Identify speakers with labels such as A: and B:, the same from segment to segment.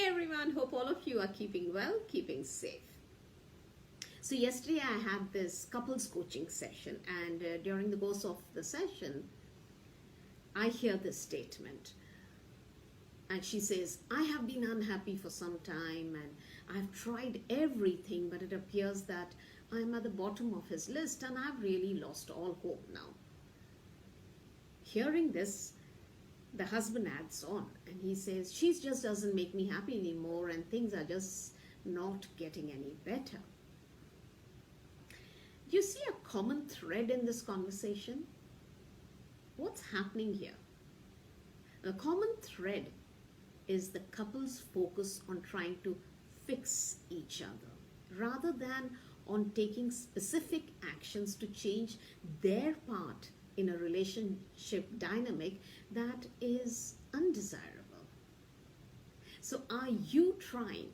A: everyone, hope all of you are keeping well, keeping safe. So yesterday I had this couples coaching session, and during the course of the session I hear this statement, and she says, I have been unhappy for some time and I've tried everything, but it appears that I'm at the bottom of his list and I've really lost all hope now. Hearing this, the husband adds on and he says, she just doesn't make me happy anymore and things are just not getting any better. Do you see a common thread in this conversation? What's happening here? The common thread is the couple's focus on trying to fix each other rather than on taking specific actions to change their part in a relationship dynamic that is undesirable. So are you trying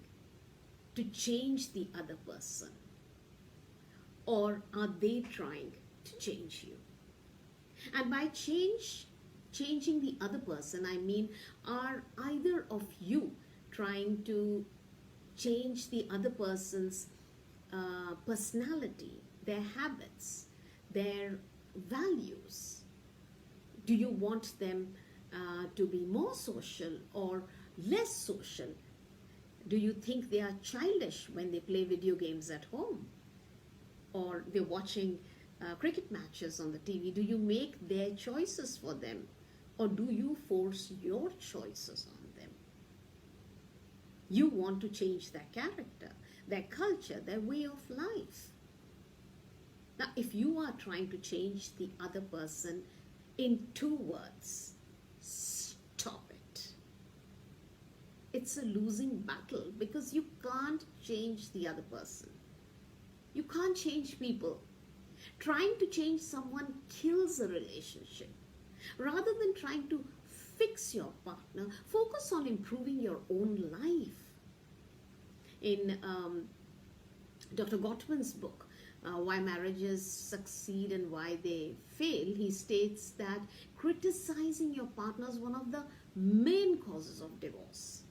A: to change the other person, or are they trying to change you? And by changing the other person, I mean, are either of you trying to change the other person's personality, their habits, their values? Do you want them to be more social or less social? Do you think they are childish when they play video games at home, or they're watching cricket matches on the TV? Do you make their choices for them, or do you force your choices on them? You want to change their character, their culture, their way of life. Now, if you are trying to change the other person in 2 words, stop it. It's a losing battle because you can't change the other person. You can't change people. Trying to change someone kills a relationship. Rather than trying to fix your partner, focus on improving your own life. In Dr. Gottman's book, Why Marriages Succeed and Why They Fail, he states that criticizing your partner is one of the main causes of divorce.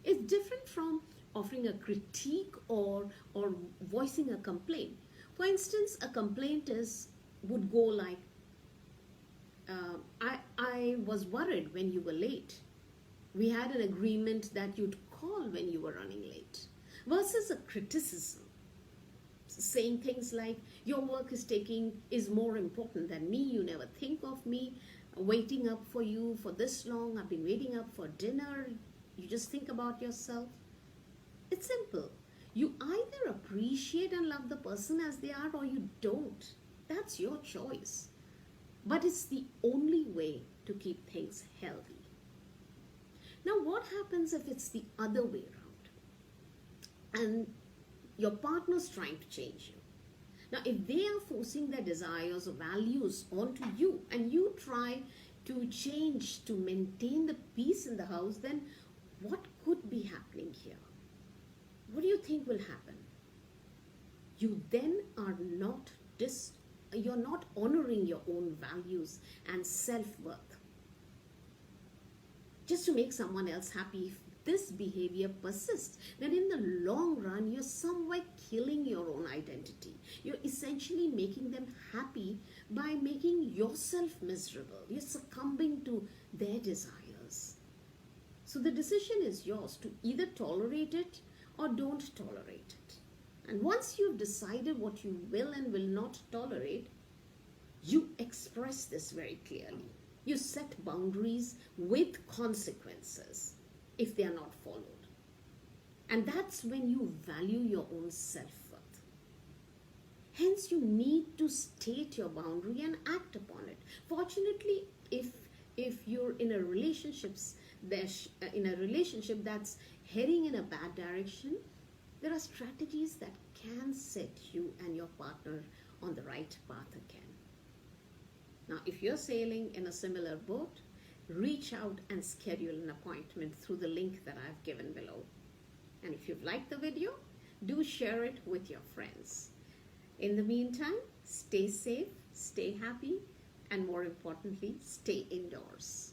A: It's different from offering a critique or voicing a complaint. For instance, a complaint would go like, I was worried when you were late. We had an agreement that you'd call when you were running late. Versus a criticism, saying things like, your work is more important than me, you never think of me, waiting up for you for this long, I've been waiting up for dinner, you just think about yourself. It's simple. You either appreciate and love the person as they are, or you don't. That's your choice. But it's the only way to keep things healthy. Now, what happens if it's the other way around and your partner's trying to change you? Now, if they are forcing their desires or values onto you and you try to change to maintain the peace in the house, then what could be happening here? What do you think will happen? You then are you're not honoring your own values and self-worth. Just to make someone else happy, if this behavior persists, then in the long run, you're somewhere killing your own identity. You're essentially making them happy by making yourself miserable. You're succumbing to their desires. So the decision is yours to either tolerate it or don't tolerate it. And once you've decided what you will and will not tolerate, you express this very clearly. You set boundaries with consequences if they are not followed. And that's when you value your own self-worth. Hence, you need to state your boundary and act upon it. Fortunately, if you're in a relationship that's heading in a bad direction, there are strategies that can set you and your partner on the right path again. Now, if you're sailing in a similar boat, reach out and schedule an appointment through the link that I've given below. And if you've liked the video, do share it with your friends. In the meantime, stay safe, stay happy, and more importantly, stay indoors.